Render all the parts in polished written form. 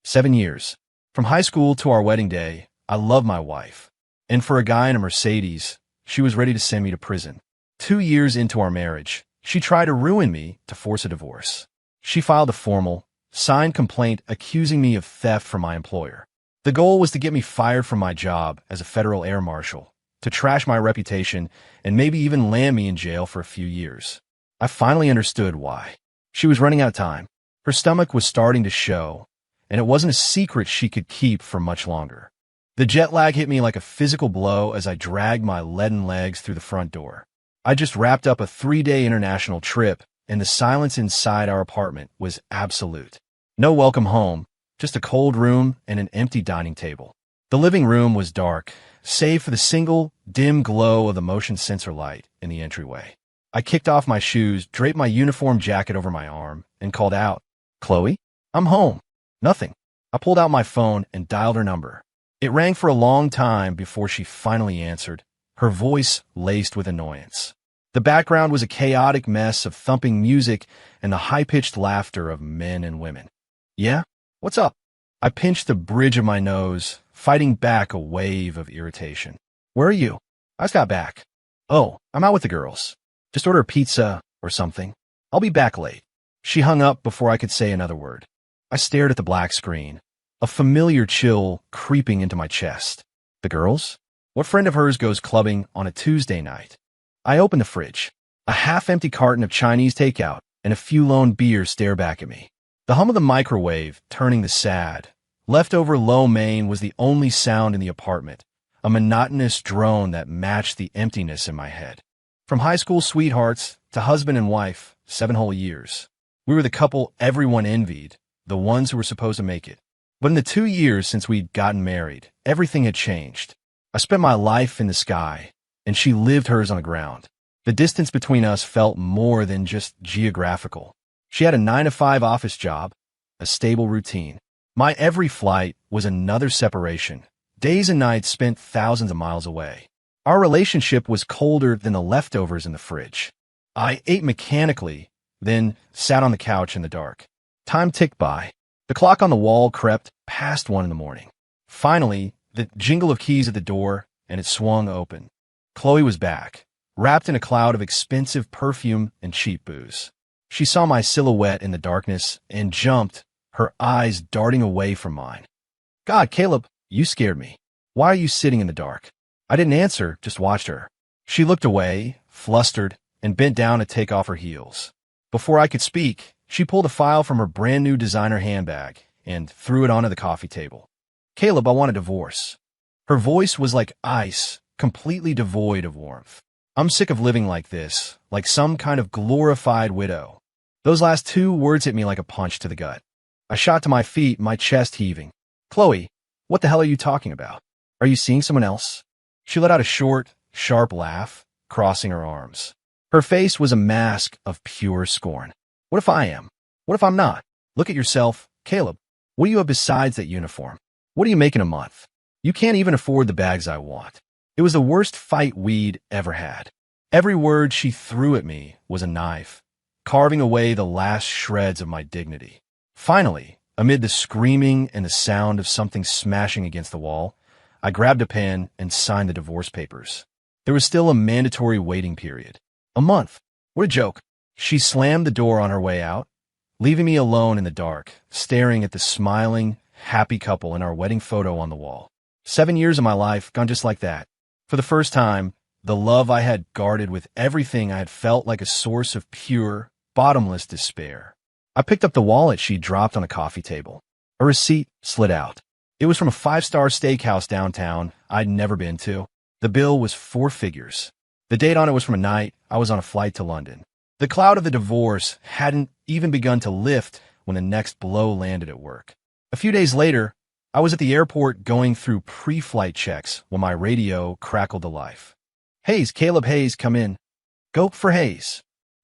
7 years. From high school to our wedding day, I love my wife. And for a guy in a Mercedes, she was ready to send me to prison. 2 years into our marriage, she tried to ruin me to force a divorce. She filed a formal, signed complaint accusing me of theft from my employer. The goal was to get me fired from my job as a federal air marshal, to trash my reputation, and maybe even land me in jail for a few years. I finally understood why. She was running out of time. Her stomach was starting to show, and it wasn't a secret she could keep for much longer. The jet lag hit me like a physical blow as I dragged my leaden legs through the front door. I just wrapped up a 3-day international trip, and the silence inside our apartment was absolute. No welcome home, just a cold room and an empty dining table. The living room was dark, save for the single, dim glow of the motion sensor light in the entryway. I kicked off my shoes, draped my uniform jacket over my arm, and called out, "Chloe, I'm home." Nothing. I pulled out my phone and dialed her number. It rang for a long time before she finally answered, her voice laced with annoyance. The background was a chaotic mess of thumping music and the high-pitched laughter of men and women. "Yeah? What's up?" I pinched the bridge of my nose, fighting back a wave of irritation. "Where are you?" "I just got back." "Oh, I'm out with the girls. Just order a pizza or something. I'll be back late." She hung up before I could say another word. I stared at the black screen, a familiar chill creeping into my chest. The girls? What friend of hers goes clubbing on a Tuesday night? I opened the fridge. A half-empty carton of Chinese takeout and a few lone beers stare back at me. The hum of the microwave turning the sad, leftover lo mein was the only sound in the apartment, a monotonous drone that matched the emptiness in my head. From high school sweethearts to husband and wife, 7 whole years. We were the couple everyone envied, the ones who were supposed to make it. But in the 2 years since we'd gotten married, everything had changed. I spent my life in the sky, and she lived hers on the ground. The distance between us felt more than just geographical. She had a 9-to-5 office job, a stable routine. My every flight was another separation, days and nights spent thousands of miles away. Our relationship was colder than the leftovers in the fridge. I ate mechanically, then sat on the couch in the dark. Time ticked by. The clock on the wall crept past 1 in the morning. Finally, the jingle of keys at the door, and it swung open. Chloe was back, wrapped in a cloud of expensive perfume and cheap booze. She saw my silhouette in the darkness and jumped, her eyes darting away from mine. "God, Caleb, you scared me. Why are you sitting in the dark?" I didn't answer, just watched her. She looked away, flustered, and bent down to take off her heels. Before I could speak, she pulled a file from her brand-new designer handbag and threw it onto the coffee table. "Caleb, I want a divorce." Her voice was like ice, completely devoid of warmth. "I'm sick of living like this, like some kind of glorified widow." Those last 2 words hit me like a punch to the gut. I shot to my feet, my chest heaving. "Chloe, what the hell are you talking about? Are you seeing someone else?" She let out a short, sharp laugh, crossing her arms. Her face was a mask of pure scorn. "What if I am? What if I'm not? Look at yourself. Caleb, what do you have besides that uniform? What do you make in a month? You can't even afford the bags I want." It was the worst fight we'd ever had. Every word she threw at me was a knife, carving away the last shreds of my dignity. Finally, amid the screaming and the sound of something smashing against the wall, I grabbed a pen and signed the divorce papers. There was still a mandatory waiting period. A month. What a joke. She slammed the door on her way out, leaving me alone in the dark, staring at the smiling, happy couple in our wedding photo on the wall. 7 years of my life gone just like that. For the first time, the love I had guarded with everything I had felt like a source of pure, bottomless despair. I picked up the wallet she dropped on a coffee table. A receipt slid out. It was from a 5-star steakhouse downtown I'd never been to. The bill was 4 figures. The date on it was from a night I was on a flight to London. The cloud of the divorce hadn't even begun to lift when the next blow landed at work. A few days later, I was at the airport going through pre-flight checks when my radio crackled to life. "Hayes, Caleb Hayes, come in." "Go for Hayes."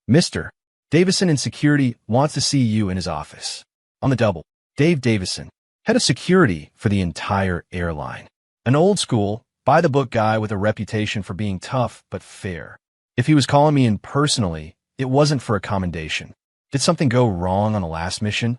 "Mr. Davison in security wants to see you in his office." On the double, Dave Davison, head of security for the entire airline. An old school, by-the-book guy with a reputation for being tough but fair. If he was calling me in personally, it wasn't for a commendation. Did something go wrong on the last mission?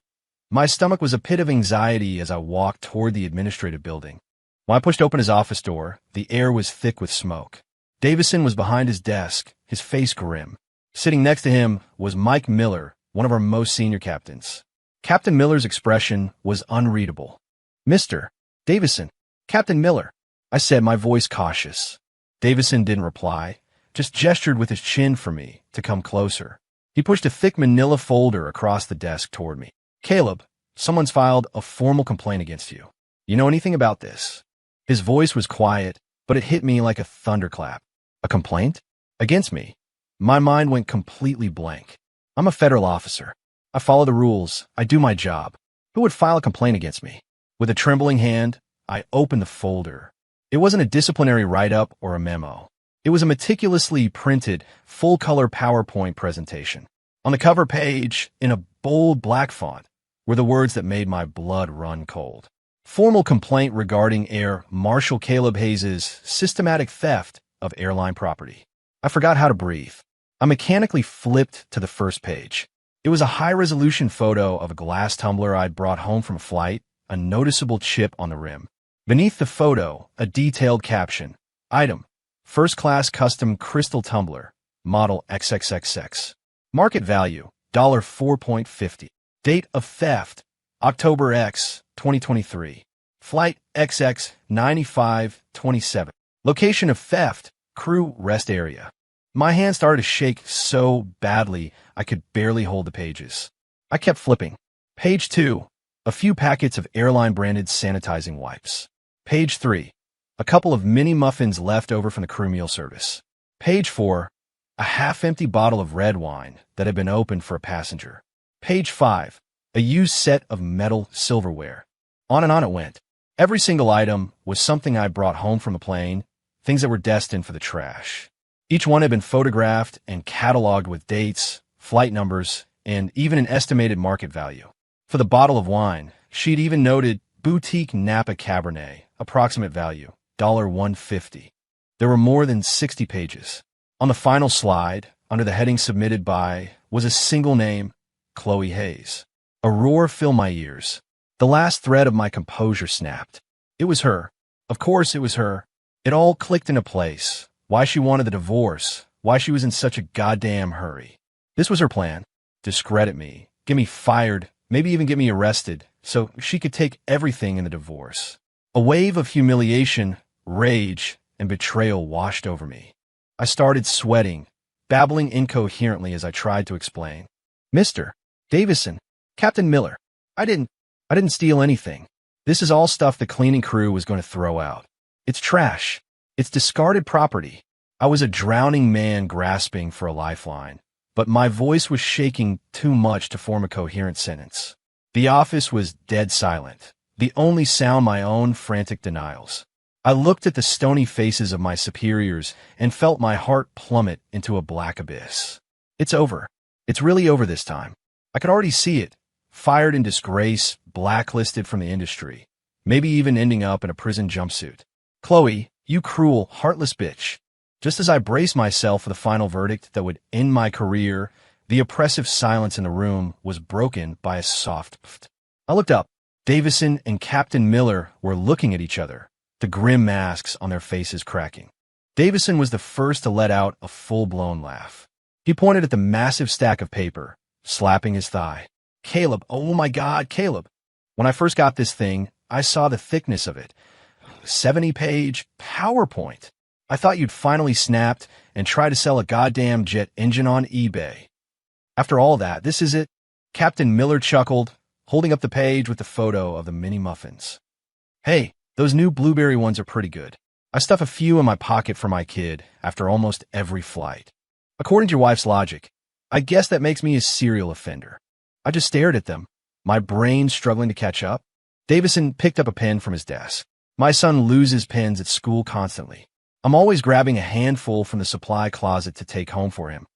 My stomach was a pit of anxiety as I walked toward the administrative building. When I pushed open his office door, the air was thick with smoke. Davison was behind his desk, his face grim. Sitting next to him was Mike Miller, one of our most senior captains. Captain Miller's expression was unreadable. "Mr. Davison, Captain Miller," I said, my voice cautious. Davison didn't reply, just gestured with his chin for me to come closer. He pushed a thick manila folder across the desk toward me. "Caleb, someone's filed a formal complaint against you. You know anything about this?" His voice was quiet, but it hit me like a thunderclap. A complaint? Against me? My mind went completely blank. I'm a federal officer. I follow the rules. I do my job. Who would file a complaint against me? With a trembling hand, I opened the folder. It wasn't a disciplinary write-up or a memo. It was a meticulously printed, full-color PowerPoint presentation. On the cover page, in a bold black font, were the words that made my blood run cold. Formal complaint regarding Air Marshal Caleb Hayes' systematic theft of airline property. I forgot how to breathe. I mechanically flipped to the first page. It was a high-resolution photo of a glass tumbler I'd brought home from a flight, a noticeable chip on the rim. Beneath the photo, a detailed caption. Item: first-class custom crystal tumbler, model XXXX. Market value, $4.50. Date of theft, October 2023. Flight XX 9527. Location of theft, crew rest area. My hand started to shake so badly I could barely hold the pages. I kept flipping. Page 2, a few packets of airline-branded sanitizing wipes. Page 3, a couple of mini muffins left over from the crew meal service. Page 4, a half-empty bottle of red wine that had been opened for a passenger. Page 5, a used set of metal silverware. On and on it went. Every single item was something I brought home from the plane, things that were destined for the trash. Each one had been photographed and cataloged with dates, flight numbers, and even an estimated market value. For the bottle of wine, she'd even noted Boutique Napa Cabernet, approximate value, $1.50. There were more than 60 pages. On the final slide, under the heading submitted by, was a single name, Chloe Hayes. A roar filled my ears. The last thread of my composure snapped. It was her. Of course it was her. It all clicked into place. Why she wanted the divorce. Why she was in such a goddamn hurry. This was her plan. Discredit me. Get me fired. Maybe even get me arrested. So she could take everything in the divorce. A wave of humiliation, rage, and betrayal washed over me. I started sweating, babbling incoherently as I tried to explain. "Mr. Davison, Captain Miller, I didn't steal anything. This is all stuff the cleaning crew was going to throw out. It's trash. It's discarded property." I was a drowning man grasping for a lifeline, but my voice was shaking too much to form a coherent sentence. The office was dead silent, the only sound my own frantic denials. I looked at the stony faces of my superiors and felt my heart plummet into a black abyss. It's over. It's really over this time. I could already see it. Fired in disgrace, blacklisted from the industry, maybe even ending up in a prison jumpsuit. Chloe, you cruel, heartless bitch. Just as I braced myself for the final verdict that would end my career, the oppressive silence in the room was broken by a soft pft. I looked up. Davison and Captain Miller were looking at each other, the grim masks on their faces cracking. Davison was the first to let out a full-blown laugh. He pointed at the massive stack of paper, slapping his thigh. "Caleb, oh my God, Caleb. When I first got this thing, I saw the thickness of it. 70-page PowerPoint. I thought you'd finally snapped and tried to sell a goddamn jet engine on eBay. After all that, this is it?" Captain Miller chuckled, holding up the page with the photo of the mini muffins. "Hey, those new blueberry ones are pretty good. I stuff a few in my pocket for my kid after almost every flight. According to your wife's logic, I guess that makes me a serial offender." I just stared at them, my brain struggling to catch up. Davison picked up a pen from his desk. My son loses pens at school constantly. I'm always grabbing a handful from the supply closet to take home for him.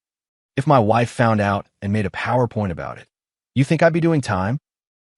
If my wife found out and made a PowerPoint about it, you think I'd be doing time?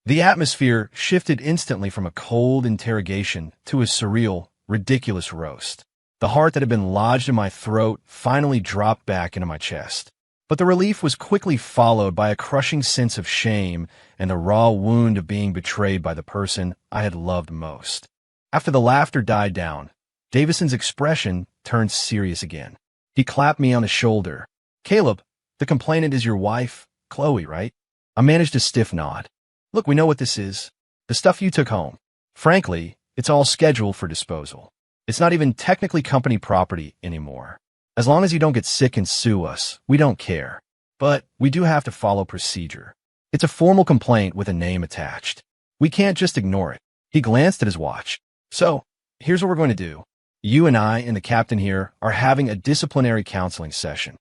The atmosphere shifted instantly from a cold interrogation to a surreal, ridiculous roast. The heart that had been lodged in my throat finally dropped back into my chest. But the relief was quickly followed by a crushing sense of shame and the raw wound of being betrayed by the person I had loved most. After the laughter died down, Davison's expression turned serious again. He clapped me on the shoulder. "Caleb, the complainant is your wife, Chloe, right?" I managed a stiff nod. "Look, we know what this is. The stuff you took home. Frankly, it's all scheduled for disposal. It's not even technically company property anymore. As long as you don't get sick and sue us, we don't care. But we do have to follow procedure. It's a formal complaint with a name attached. We can't just ignore it." He glanced at his watch. "So, here's what we're going to do. You and I and the captain here are having a disciplinary counseling session.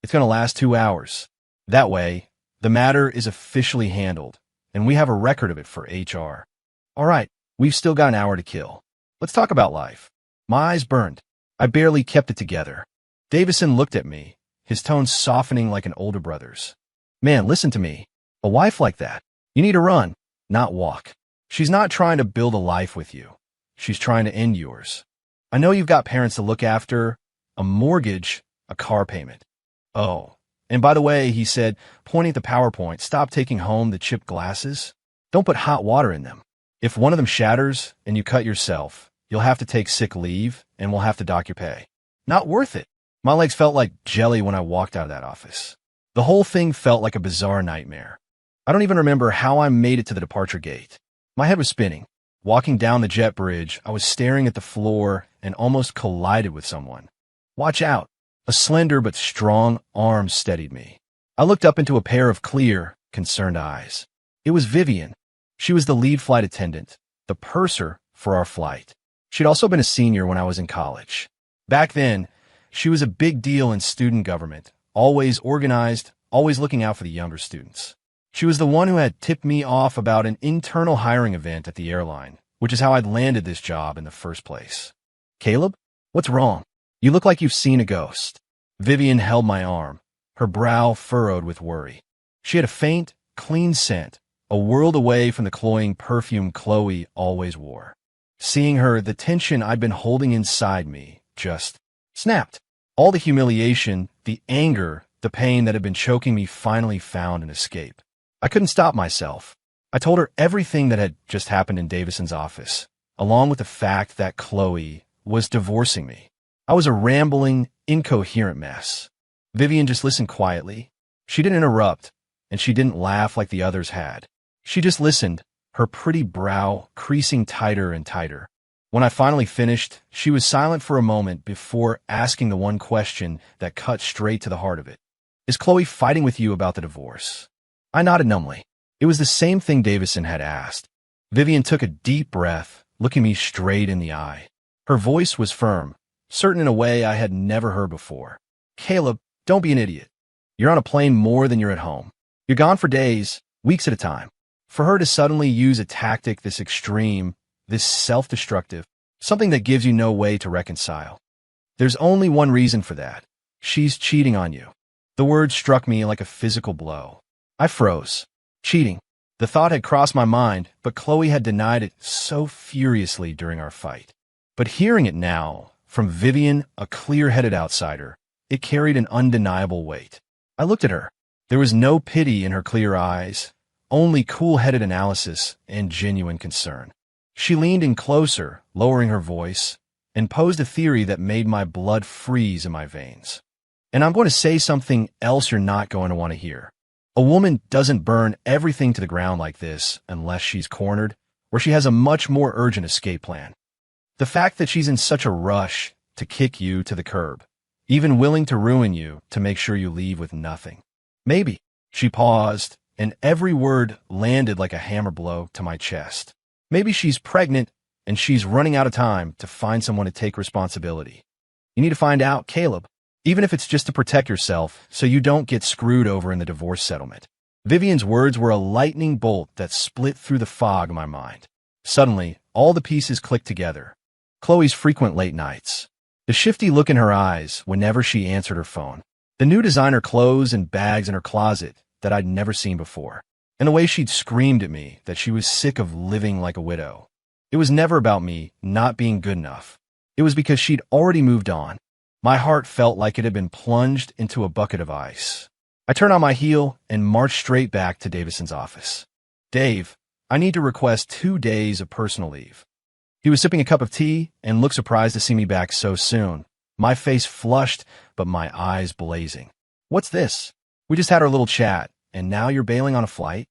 It's going to last 2 hours. That way, the matter is officially handled, and we have a record of it for HR. All right, we've still got an hour to kill. Let's talk about life." My eyes burned. I barely kept it together. Davison looked at me, his tone softening like an older brother's. "Man, listen to me. A wife like that, you need to run, not walk. She's not trying to build a life with you. She's trying to end yours. I know you've got parents to look after, a mortgage, a car payment. Oh, and by the way," he said, pointing at the PowerPoint, "stop taking home the chipped glasses. Don't put hot water in them. If one of them shatters and you cut yourself, you'll have to take sick leave and we'll have to dock your pay. Not worth it." My legs felt like jelly when I walked out of that office. The whole thing felt like a bizarre nightmare. I don't even remember how I made it to the departure gate. My head was spinning. Walking down the jet bridge, I was staring at the floor and almost collided with someone. "Watch out." A slender but strong arm steadied me. I looked up into a pair of clear, concerned eyes. It was Vivian. She was the lead flight attendant, the purser for our flight. She'd also been a senior when I was in college. Back then, she was a big deal in student government, always organized, always looking out for the younger students. She was the one who had tipped me off about an internal hiring event at the airline, which is how I'd landed this job in the first place. "Caleb, what's wrong? You look like you've seen a ghost." Vivian held my arm, her brow furrowed with worry. She had a faint, clean scent, a world away from the cloying perfume Chloe always wore. Seeing her, the tension I'd been holding inside me just snapped. All the humiliation, the anger, the pain that had been choking me finally found an escape. I couldn't stop myself. I told her everything that had just happened in Davison's office, along with the fact that Chloe was divorcing me. I was a rambling, incoherent mess. Vivian just listened quietly. She didn't interrupt, and she didn't laugh like the others had. She just listened, her pretty brow creasing tighter and tighter. When I finally finished, she was silent for a moment before asking the one question that cut straight to the heart of it. "Is Chloe fighting with you about the divorce?" I nodded numbly. It was the same thing Davison had asked. Vivian took a deep breath, looking me straight in the eye. Her voice was firm, certain in a way I had never heard before. "Caleb, don't be an idiot. You're on a plane more than you're at home. You're gone for days, weeks at a time. For her to suddenly use a tactic this extreme, this self-destructive, something that gives you no way to reconcile. There's only one reason for that. She's cheating on you." The word struck me like a physical blow. I froze. Cheating. The thought had crossed my mind, but Chloe had denied it so furiously during our fight. But hearing it now, from Vivian, a clear-headed outsider, it carried an undeniable weight. I looked at her. There was no pity in her clear eyes, only cool-headed analysis and genuine concern. She leaned in closer, lowering her voice, and posed a theory that made my blood freeze in my veins. "And I'm going to say something else you're not going to want to hear. A woman doesn't burn everything to the ground like this unless she's cornered, or she has a much more urgent escape plan. The fact that she's in such a rush to kick you to the curb, even willing to ruin you to make sure you leave with nothing. Maybe." She paused, and every word landed like a hammer blow to my chest. "Maybe she's pregnant, and she's running out of time to find someone to take responsibility. You need to find out, Caleb, even if it's just to protect yourself so you don't get screwed over in the divorce settlement." Vivian's words were a lightning bolt that split through the fog in my mind. Suddenly, all the pieces clicked together. Chloe's frequent late nights, the shifty look in her eyes whenever she answered her phone, the new designer clothes and bags in her closet that I'd never seen before, and the way she'd screamed at me that she was sick of living like a widow. It was never about me not being good enough. It was because she'd already moved on. My heart felt like it had been plunged into a bucket of ice. I turned on my heel and marched straight back to Davison's office. Dave, I need to request 2 days of personal leave. He was sipping a cup of tea and looked surprised to see me back so soon. My face flushed, but my eyes blazing. What's this? We just had our little chat, and now you're bailing on a flight?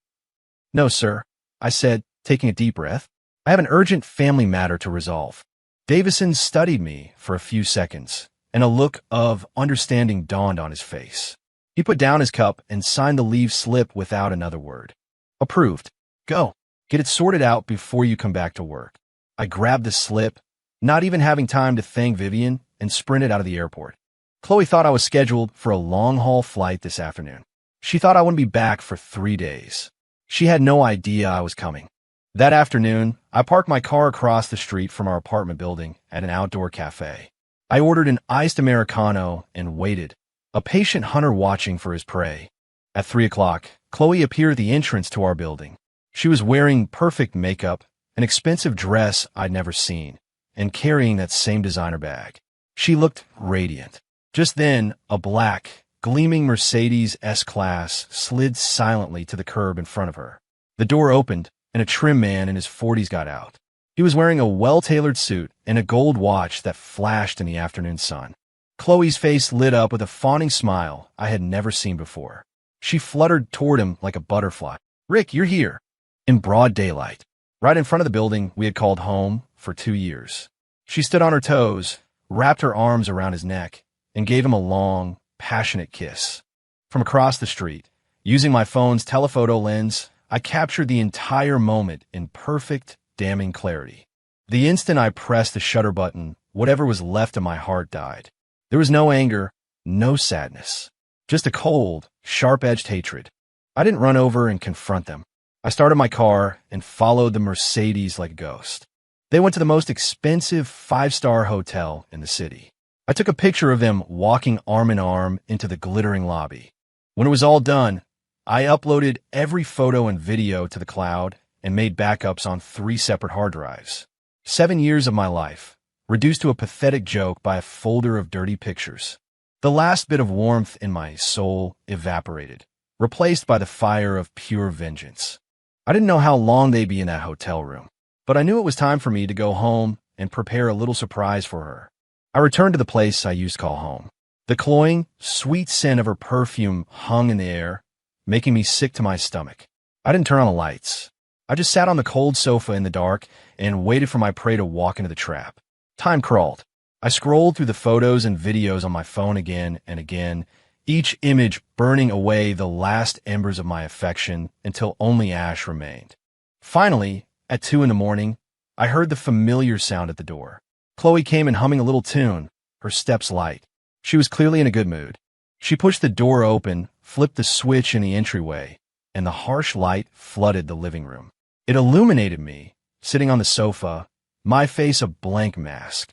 No, sir, I said, taking a deep breath. I have an urgent family matter to resolve. Davison studied me for a few seconds, and a look of understanding dawned on his face. He put down his cup and signed the leave slip without another word. Approved. Go. Get it sorted out before you come back to work. I grabbed the slip, not even having time to thank Vivian, and sprinted out of the airport. Chloe thought I was scheduled for a long-haul flight this afternoon. She thought I wouldn't be back for 3 days. She had no idea I was coming. That afternoon, I parked my car across the street from our apartment building at an outdoor cafe. I ordered an iced Americano and waited, a patient hunter watching for his prey. At 3 o'clock, Chloe appeared at the entrance to our building. She was wearing perfect makeup, an expensive dress I'd never seen, and carrying that same designer bag. She looked radiant. Just then, a black, gleaming Mercedes S-Class slid silently to the curb in front of her. The door opened, and a trim man in his 40s got out. He was wearing a well-tailored suit and a gold watch that flashed in the afternoon sun. Chloe's face lit up with a fawning smile I had never seen before. She fluttered toward him like a butterfly. Rick, you're here. In broad daylight, right in front of the building we had called home for 2 years. She stood on her toes, wrapped her arms around his neck, and gave him a long, passionate kiss. From across the street, using my phone's telephoto lens, I captured the entire moment in perfect, damning clarity. The instant I pressed the shutter button, whatever was left of my heart died. There was no anger, no sadness, just a cold, sharp-edged hatred. I didn't run over and confront them. I started my car and followed the Mercedes like a ghost. They went to the most expensive 5-star hotel in the city. I took a picture of them walking arm in arm into the glittering lobby. When it was all done, I uploaded every photo and video to the cloud and made backups on 3 separate hard drives. 7 years of my life, reduced to a pathetic joke by a folder of dirty pictures. The last bit of warmth in my soul evaporated, replaced by the fire of pure vengeance. I didn't know how long they'd be in that hotel room, but I knew it was time for me to go home and prepare a little surprise for her. I returned to the place I used to call home. The cloying, sweet scent of her perfume hung in the air, making me sick to my stomach. I didn't turn on the lights. I just sat on the cold sofa in the dark and waited for my prey to walk into the trap. Time crawled. I scrolled through the photos and videos on my phone again and again, each image burning away the last embers of my affection until only ash remained. Finally, at 2 in the morning, I heard the familiar sound at the door. Chloe came in humming a little tune, her steps light. She was clearly in a good mood. She pushed the door open, flipped the switch in the entryway, and the harsh light flooded the living room. It illuminated me, sitting on the sofa, my face a blank mask.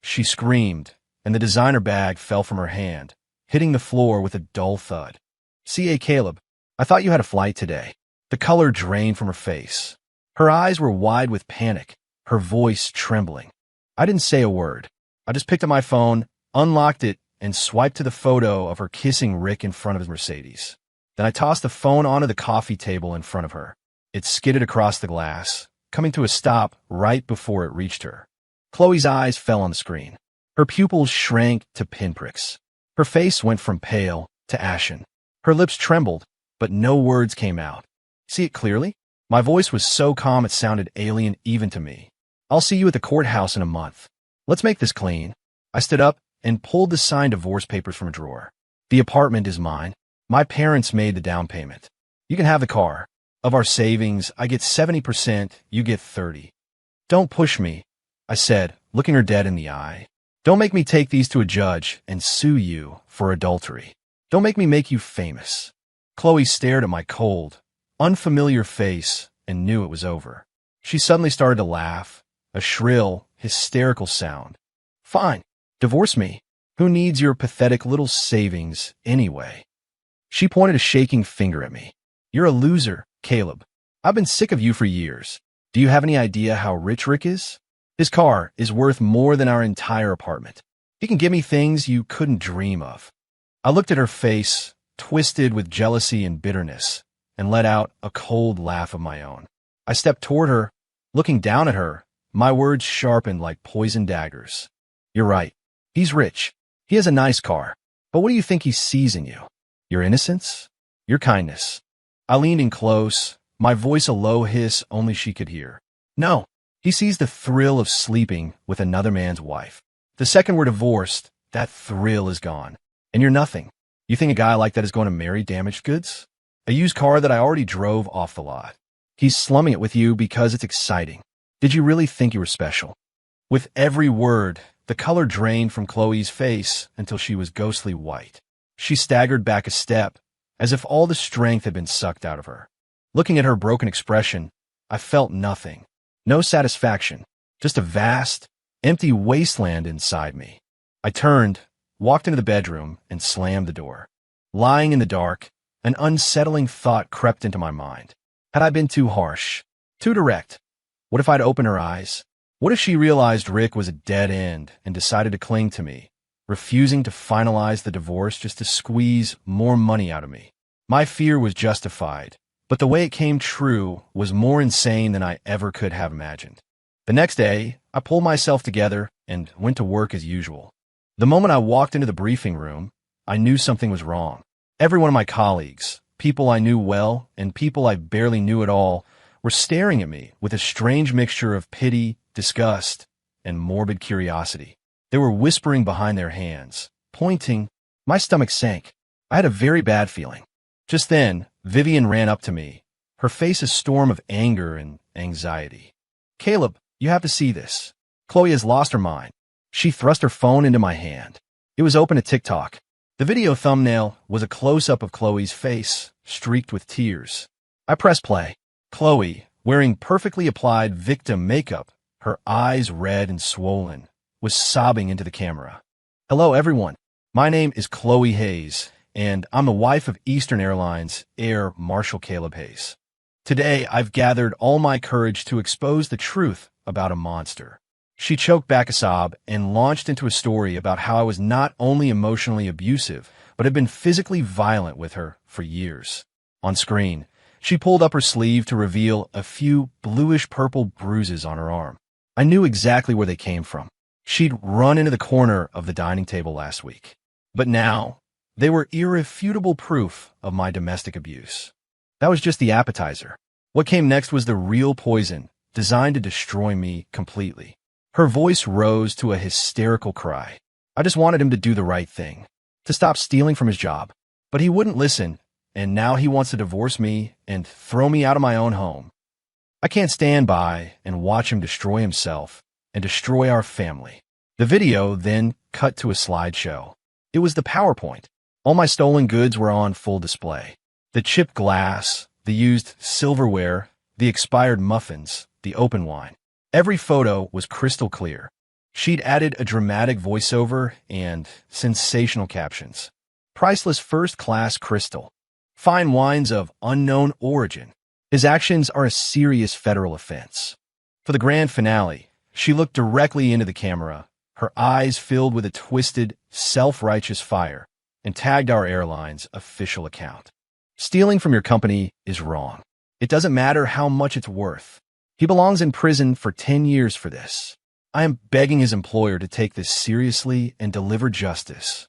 She screamed, and the designer bag fell from her hand, hitting the floor with a dull thud. C.A. Caleb, I thought you had a flight today. The color drained from her face. Her eyes were wide with panic, her voice trembling. I didn't say a word. I just picked up my phone, unlocked it, and swiped to the photo of her kissing Rick in front of his Mercedes. Then I tossed the phone onto the coffee table in front of her. It skidded across the glass, coming to a stop right before it reached her. Chloe's eyes fell on the screen. Her pupils shrank to pinpricks. Her face went from pale to ashen. Her lips trembled, but no words came out. See it clearly? My voice was so calm it sounded alien even to me. I'll see you at the courthouse in a month. Let's make this clean. I stood up and pulled the signed divorce papers from a drawer. The apartment is mine. My parents made the down payment. You can have the car. Of our savings, I get 70%, you get 30%. Don't push me, I said, looking her dead in the eye. Don't make me take these to a judge and sue you for adultery. Don't make you famous. Chloe stared at my cold, unfamiliar face and knew it was over. She suddenly started to laugh, a shrill, hysterical sound. Fine, divorce me. Who needs your pathetic little savings anyway? She pointed a shaking finger at me. You're a loser, Caleb. I've been sick of you for years. Do you have any idea how rich Rick is? His car is worth more than our entire apartment. He can give me things you couldn't dream of. I looked at her face, twisted with jealousy and bitterness, and let out a cold laugh of my own. I stepped toward her, looking down at her, my words sharpened like poisoned daggers. You're right. He's rich. He has a nice car. But what do you think he sees in you? Your innocence? Your kindness? I leaned in close, my voice a low hiss only she could hear. No, he sees the thrill of sleeping with another man's wife. The second we're divorced, that thrill is gone. And you're nothing. You think a guy like that is going to marry damaged goods? A used car that I already drove off the lot. He's slumming it with you because it's exciting. Did you really think you were special? With every word, the color drained from Chloe's face until she was ghostly white. She staggered back a step, as if all the strength had been sucked out of her. Looking at her broken expression, I felt nothing. No satisfaction, just a vast, empty wasteland inside me. I turned, walked into the bedroom, and slammed the door. Lying in the dark, an unsettling thought crept into my mind. Had I been too harsh? Too direct? What if I'd opened her eyes? What if she realized Rick was a dead end and decided to cling to me, refusing to finalize the divorce just to squeeze more money out of me? My fear was justified, but the way it came true was more insane than I ever could have imagined. The next day, I pulled myself together and went to work as usual. The moment I walked into the briefing room, I knew something was wrong. Every one of my colleagues, people I knew well and people I barely knew at all, were staring at me with a strange mixture of pity, disgust, and morbid curiosity. They were whispering behind their hands, pointing. My stomach sank. I had a very bad feeling. Just then, Vivian ran up to me, her face a storm of anger and anxiety. Caleb, you have to see this. Chloe has lost her mind. She thrust her phone into my hand. It was open to TikTok. The video thumbnail was a close-up of Chloe's face, streaked with tears. I pressed play. Chloe, wearing perfectly applied victim makeup, her eyes red and swollen, was sobbing into the camera. Hello, everyone. My name is Chloe Hayes, and I'm the wife of Eastern Airlines Air Marshal Caleb Hayes. Today, I've gathered all my courage to expose the truth about a monster. She choked back a sob and launched into a story about how I was not only emotionally abusive, but had been physically violent with her for years. On screen, she pulled up her sleeve to reveal a few bluish-purple bruises on her arm. I knew exactly where they came from. She'd run into the corner of the dining table last week. But now, they were irrefutable proof of my domestic abuse. That was just the appetizer. What came next was the real poison, designed to destroy me completely. Her voice rose to a hysterical cry. I just wanted him to do the right thing, to stop stealing from his job. But he wouldn't listen, and now he wants to divorce me and throw me out of my own home. I can't stand by and watch him destroy himself and destroy our family. The video then cut to a slideshow. It was the PowerPoint. All my stolen goods were on full display. The chipped glass, the used silverware, the expired muffins, the open wine. Every photo was crystal clear. She'd added a dramatic voiceover and sensational captions. Priceless first-class crystal. Fine wines of unknown origin. His actions are a serious federal offense. For the grand finale, she looked directly into the camera, her eyes filled with a twisted, self-righteous fire, and tagged our airline's official account. Stealing from your company is wrong. It doesn't matter how much it's worth. He belongs in prison for 10 years for this. I am begging his employer to take this seriously and deliver justice.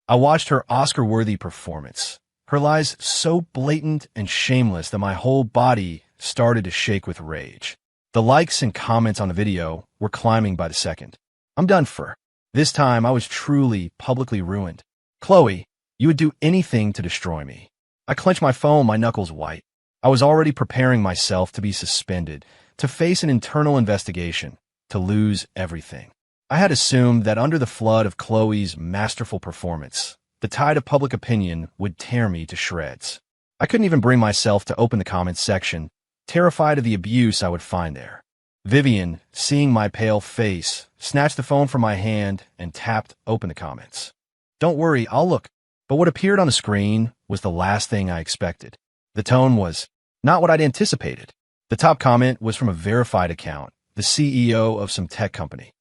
I watched her Oscar-worthy performance, her lies so blatant and shameless that my whole body started to shake with rage. The likes and comments on the video were climbing by the second. I'm done for. This time I was truly publicly ruined. Chloe, you would do anything to destroy me. I clenched my phone, my knuckles white. I was already preparing myself to be suspended, to face an internal investigation, to lose everything. I had assumed that under the flood of Chloe's masterful performance, the tide of public opinion would tear me to shreds. I couldn't even bring myself to open the comments section, terrified of the abuse I would find there. Vivian, seeing my pale face, snatched the phone from my hand and tapped open the comments. Don't worry, I'll look. But what appeared on the screen was the last thing I expected. The tone was not what I'd anticipated. The top comment was from a verified account, the CEO of some tech company.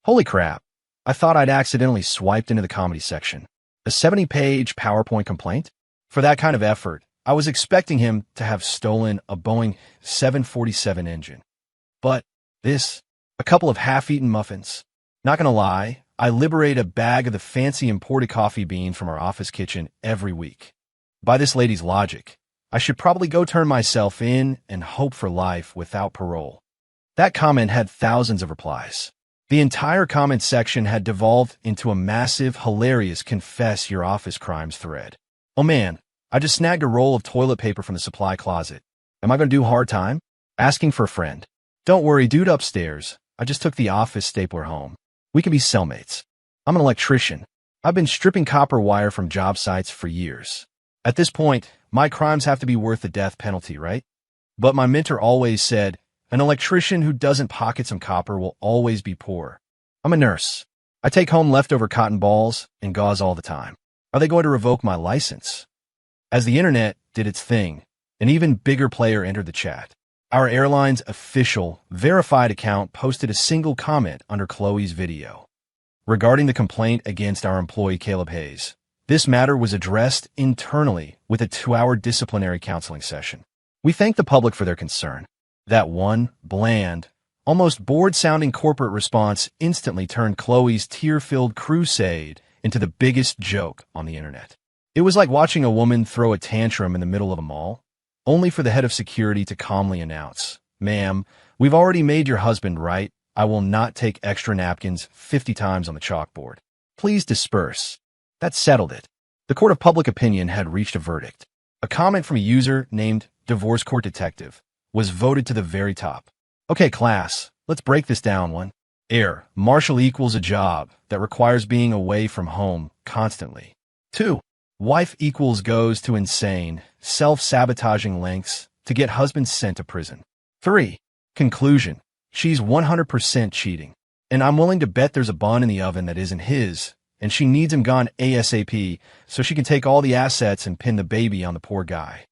Holy crap, I thought I'd accidentally swiped into the comedy section. A 70-page PowerPoint complaint? For that kind of effort, I was expecting him to have stolen a Boeing 747 engine. But this, a couple of half-eaten muffins. Not gonna lie, I liberate a bag of the fancy imported coffee beans from our office kitchen every week. By this lady's logic, I should probably go turn myself in and hope for life without parole. That comment had thousands of replies. The entire comment section had devolved into a massive, hilarious confess your office crimes thread. Oh man, I just snagged a roll of toilet paper from the supply closet. Am I going to do hard time? Asking for a friend. Don't worry, dude upstairs. I just took the office stapler home. We can be cellmates. I'm an electrician. I've been stripping copper wire from job sites for years. At this point, my crimes have to be worth the death penalty, right? But my mentor always said, an electrician who doesn't pocket some copper will always be poor. I'm a nurse. I take home leftover cotton balls and gauze all the time. Are they going to revoke my license? As the internet did its thing, an even bigger player entered the chat. Our airline's official, verified account posted a single comment under Chloe's video. Regarding the complaint against our employee Caleb Hayes, this matter was addressed internally with a 2-hour disciplinary counseling session. We thank the public for their concern. That one, bland, almost bored-sounding corporate response instantly turned Chloe's tear-filled crusade into the biggest joke on the internet. It was like watching a woman throw a tantrum in the middle of a mall, only for the head of security to calmly announce, "Ma'am, we've already made your husband right. I will not take extra napkins 50 times on the chalkboard. Please disperse." That settled it. The court of public opinion had reached a verdict. A comment from a user named Divorce Court Detective was voted to the very top. Okay, class, let's break this down one. Air, Marshall equals a job that requires being away from home constantly. 2. Wife equals goes to insane, self-sabotaging lengths to get husband sent to prison. 3. Conclusion, she's 100% cheating. And I'm willing to bet there's a bun in the oven that isn't his, and she needs him gone ASAP so she can take all the assets and pin the baby on the poor guy.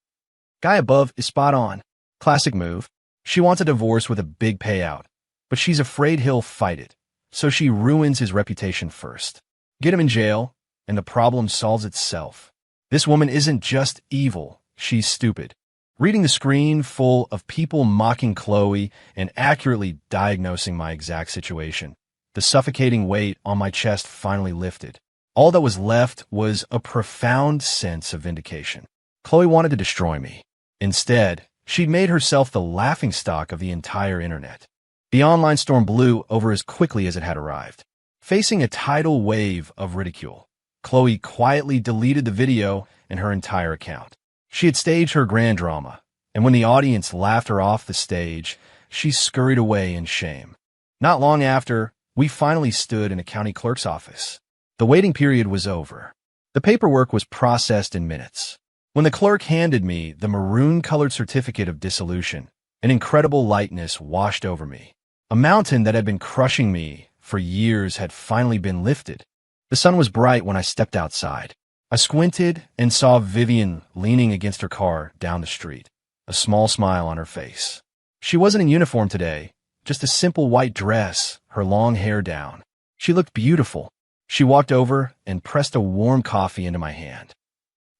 Guy above is spot on. Classic move. She wants a divorce with a big payout, but she's afraid he'll fight it, so she ruins his reputation first. Get him in jail, and the problem solves itself. This woman isn't just evil, she's stupid. Reading the screen full of people mocking Chloe and accurately diagnosing my exact situation, the suffocating weight on my chest finally lifted. All that was left was a profound sense of vindication. Chloe wanted to destroy me. Instead, she'd made herself the laughingstock of the entire internet. The online storm blew over as quickly as it had arrived. Facing a tidal wave of ridicule, Chloe quietly deleted the video and her entire account. She had staged her grand drama, and when the audience laughed her off the stage, she scurried away in shame. Not long after, we finally stood in a county clerk's office. The waiting period was over. The paperwork was processed in minutes. When the clerk handed me the maroon-colored certificate of dissolution, an incredible lightness washed over me. A mountain that had been crushing me for years had finally been lifted. The sun was bright when I stepped outside. I squinted and saw Vivian leaning against her car down the street, a small smile on her face. She wasn't in uniform today, just a simple white dress, her long hair down. She looked beautiful. She walked over and pressed a warm coffee into my hand.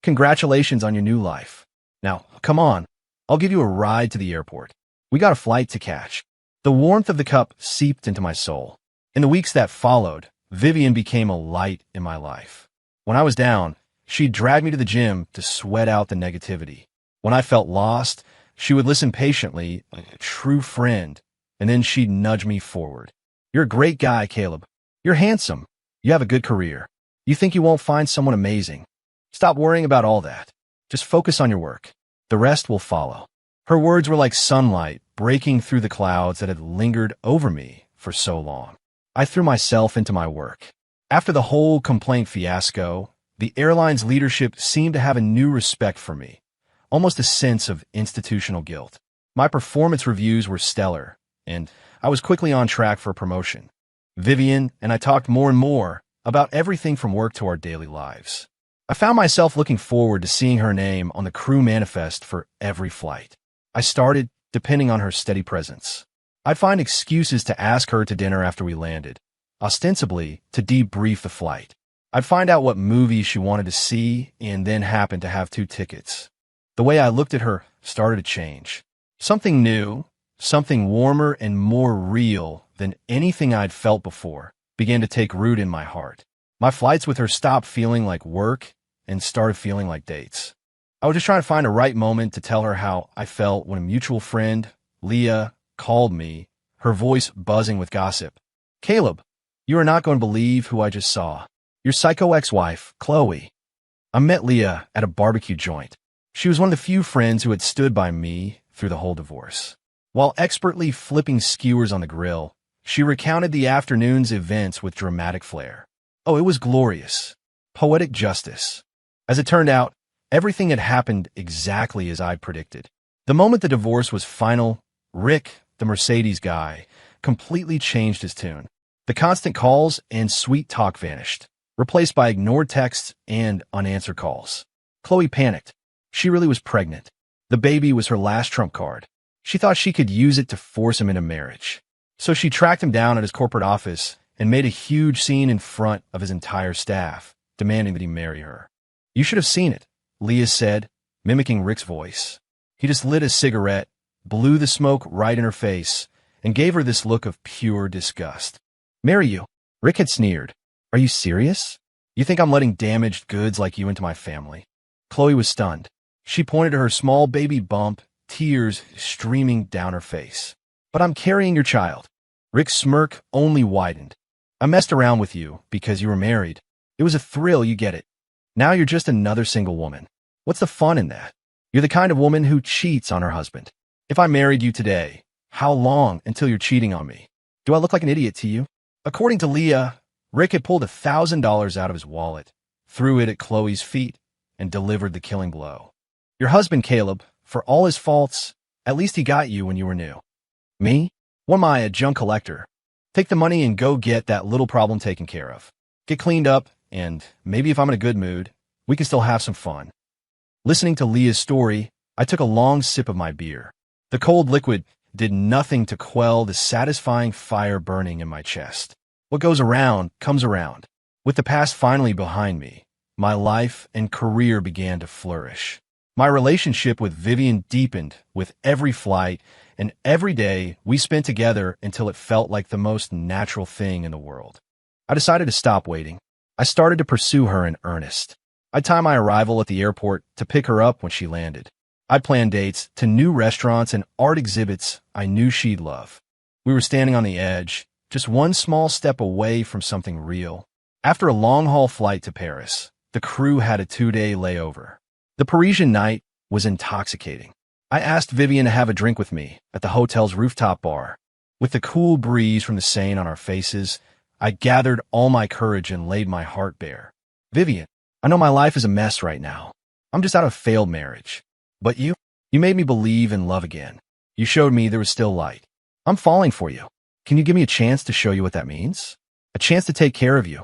Congratulations on your new life. Now, come on. I'll give you a ride to the airport. We got a flight to catch. The warmth of the cup seeped into my soul. In the weeks that followed, Vivian became a light in my life. When I was down, she'd drag me to the gym to sweat out the negativity. When I felt lost, she would listen patiently, like a true friend, and then she'd nudge me forward. You're a great guy, Caleb. You're handsome. You have a good career. You think you won't find someone amazing. Stop worrying about all that. Just focus on your work. The rest will follow. Her words were like sunlight breaking through the clouds that had lingered over me for so long. I threw myself into my work. After the whole complaint fiasco, the airline's leadership seemed to have a new respect for me, almost a sense of institutional guilt. My performance reviews were stellar, and I was quickly on track for a promotion. Vivian and I talked more and more about everything from work to our daily lives. I found myself looking forward to seeing her name on the crew manifest for every flight. I started depending on her steady presence. I'd find excuses to ask her to dinner after we landed, ostensibly to debrief the flight. I'd find out what movies she wanted to see and then happen to have 2 tickets. The way I looked at her started to change. Something new, something warmer and more real than anything I'd felt before began to take root in my heart. My flights with her stopped feeling like work and started feeling like dates. I was just trying to find a right moment to tell her how I felt when a mutual friend, Leah, called me, her voice buzzing with gossip. "Caleb, you are not going to believe who I just saw. Your psycho ex-wife, Chloe." I met Leah at a barbecue joint. She was one of the few friends who had stood by me through the whole divorce. While expertly flipping skewers on the grill, she recounted the afternoon's events with dramatic flair. Oh, it was glorious. Poetic justice. As it turned out, everything had happened exactly as I'd predicted. The moment the divorce was final, Rick, the Mercedes guy, completely changed his tune. The constant calls and sweet talk vanished, replaced by ignored texts and unanswered calls. Chloe panicked. She really was pregnant. The baby was her last trump card. She thought she could use it to force him into marriage. So she tracked him down at his corporate office and made a huge scene in front of his entire staff, demanding that he marry her. "You should have seen it," Leah said, mimicking Rick's voice. He just lit a cigarette, blew the smoke right in her face, and gave her this look of pure disgust. "Marry you?" Rick had sneered. "Are you serious? You think I'm letting damaged goods like you into my family?" Chloe was stunned. She pointed to her small baby bump, tears streaming down her face. "But I'm carrying your child." Rick's smirk only widened. "I messed around with you because you were married. It was a thrill, you get it. Now you're just another single woman. What's the fun in that? You're the kind of woman who cheats on her husband. If I married you today, how long until you're cheating on me? Do I look like an idiot to you?" According to Leah, Rick had pulled $1,000 out of his wallet, threw it at Chloe's feet, and delivered the killing blow. "Your husband, Caleb, for all his faults, at least he got you when you were new. Me? What am I, a junk collector? Take the money and go get that little problem taken care of. Get cleaned up, and maybe if I'm in a good mood, we can still have some fun." Listening to Leah's story, I took a long sip of my beer. The cold liquid did nothing to quell the satisfying fire burning in my chest. What goes around comes around. With the past finally behind me, my life and career began to flourish. My relationship with Vivian deepened with every flight, and every day we spent together until it felt like the most natural thing in the world. I decided to stop waiting. I started to pursue her in earnest. I'd time my arrival at the airport to pick her up when she landed. I'd plan dates to new restaurants and art exhibits I knew she'd love. We were standing on the edge, just one small step away from something real. After a long-haul flight to Paris, the crew had a 2-day layover. The Parisian night was intoxicating. I asked Vivian to have a drink with me at the hotel's rooftop bar. With the cool breeze from the Seine on our faces, I gathered all my courage and laid my heart bare. "Vivian, I know my life is a mess right now. I'm just out of a failed marriage. But you made me believe in love again. You showed me there was still light. I'm falling for you. Can you give me a chance to show you what that means? A chance to take care of you?"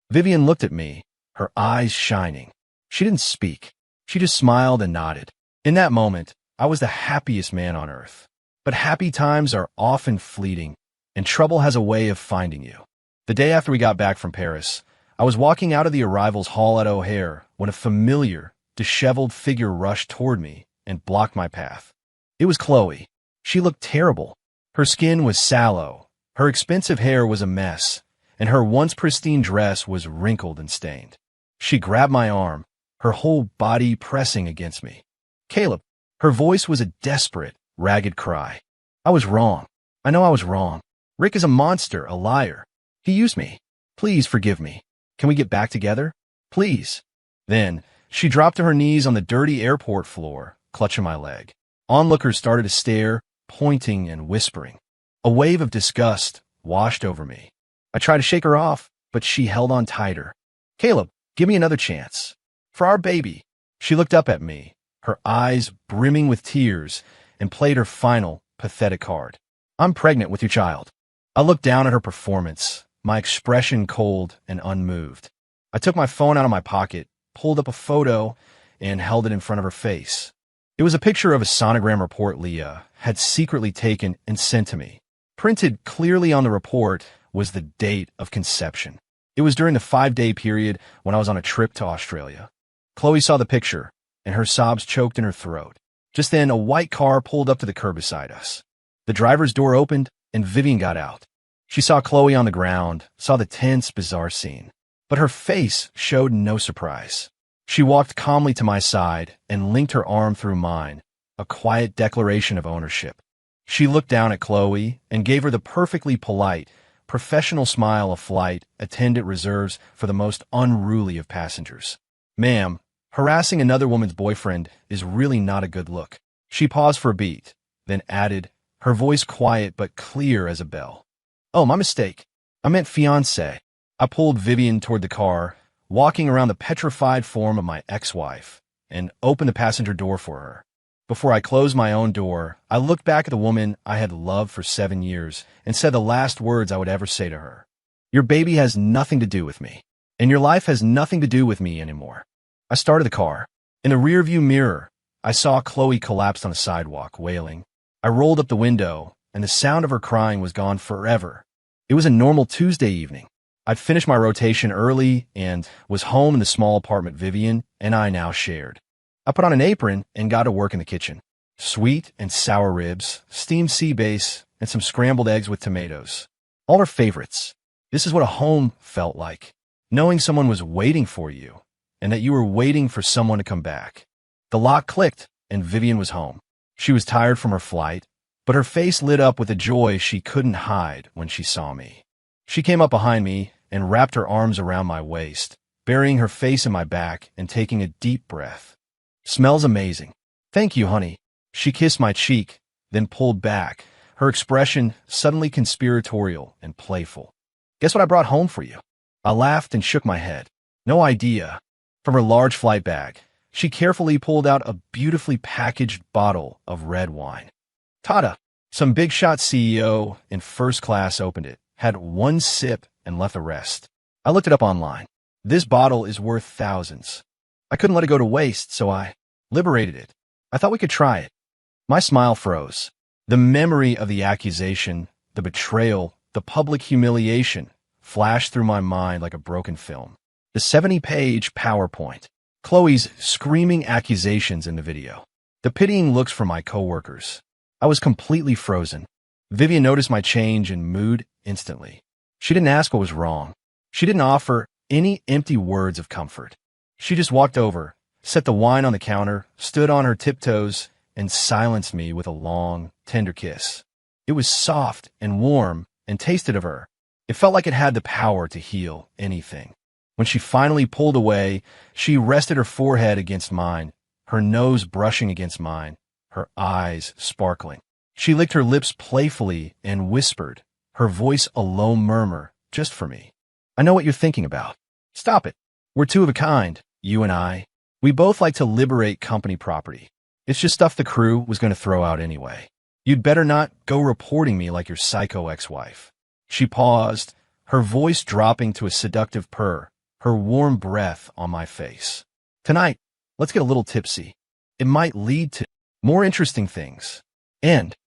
Vivian looked at me, her eyes shining. She didn't speak. She just smiled and nodded. In that moment, I was the happiest man on earth. But happy times are often fleeting, and trouble has a way of finding you. The day after we got back from Paris, I was walking out of the arrivals hall at O'Hare when a familiar, disheveled figure rushed toward me and blocked my path. It was Chloe. She looked terrible. Her skin was sallow, her expensive hair was a mess, and her once pristine dress was wrinkled and stained. She grabbed my arm, her whole body pressing against me. "Caleb," her voice was a desperate, ragged cry. "I was wrong. I know I was wrong. Rick is a monster, a liar. He used me. Please forgive me. Can we get back together? Please." Then, she dropped to her knees on the dirty airport floor, clutching my leg. Onlookers started to stare, pointing and whispering. A wave of disgust washed over me. I tried to shake her off, but she held on tighter. "Caleb, give me another chance. For our baby." She looked up at me, her eyes brimming with tears, and played her final, pathetic card. "I'm pregnant with your child." I looked down at her performance, my expression cold and unmoved. I took my phone out of my pocket, pulled up a photo, and held it in front of her face. It was a picture of a sonogram report Leah had secretly taken and sent to me. Printed clearly on the report was the date of conception. It was during the 5-day period when I was on a trip to Australia. Chloe saw the picture, and her sobs choked in her throat. Just then, a white car pulled up to the curb beside us. The driver's door opened, and Vivian got out. She saw Chloe on the ground, saw the tense, bizarre scene. But her face showed no surprise. She walked calmly to my side and linked her arm through mine, a quiet declaration of ownership. She looked down at Chloe and gave her the perfectly polite, professional smile a flight attendant reserves for the most unruly of passengers. "Ma'am, harassing another woman's boyfriend is really not a good look." She paused for a beat, then added, her voice quiet but clear as a bell. "Oh, my mistake. I meant fiancé." I pulled Vivian toward the car, walking around the petrified form of my ex-wife, and opened the passenger door for her. Before I closed my own door, I looked back at the woman I had loved for 7 years and said the last words I would ever say to her. "Your baby has nothing to do with me, and your life has nothing to do with me anymore." I started the car. In the rearview mirror, I saw Chloe collapsed on the sidewalk, wailing. I rolled up the window, and the sound of her crying was gone forever. It was a normal Tuesday evening. I'd finished my rotation early and was home in the small apartment Vivian and I now shared. I put on an apron and got to work in the kitchen. Sweet and sour ribs, steamed sea bass, and some scrambled eggs with tomatoes. All her favorites. This is what a home felt like. Knowing someone was waiting for you, and that you were waiting for someone to come back. The lock clicked, and Vivian was home. She was tired from her flight, but her face lit up with a joy she couldn't hide when she saw me. She came up behind me and wrapped her arms around my waist, burying her face in my back and taking a deep breath. "Smells amazing." "Thank you, honey." She kissed my cheek, then pulled back, her expression suddenly conspiratorial and playful. "Guess what I brought home for you?" I laughed and shook my head. "No idea." From her large flight bag, she carefully pulled out a beautifully packaged bottle of red wine. "Tada!" Some big shot CEO in first class opened it, had one sip, and left the rest. I looked it up online. This bottle is worth thousands. I couldn't let it go to waste, so I liberated it. I thought we could try it. My smile froze. The memory of the accusation, the betrayal, the public humiliation flashed through my mind like a broken film. The 70-page PowerPoint. Chloe's screaming accusations in the video. The pitying looks from my coworkers. I was completely frozen. Vivian noticed my change in mood instantly. She didn't ask what was wrong. She didn't offer any empty words of comfort. She just walked over, set the wine on the counter, stood on her tiptoes, and silenced me with a long, tender kiss. It was soft and warm and tasted of her. It felt like it had the power to heal anything. When she finally pulled away, she rested her forehead against mine, her nose brushing against mine, her eyes sparkling. She licked her lips playfully and whispered, her voice a low murmur, just for me. "I know what you're thinking about. Stop it. We're two of a kind, you and I. We both like to liberate company property. It's just stuff the crew was going to throw out anyway. You'd better not go reporting me like your psycho ex-wife." She paused, her voice dropping to a seductive purr, her warm breath on my face. "Tonight, let's get a little tipsy. It might lead to more interesting things. And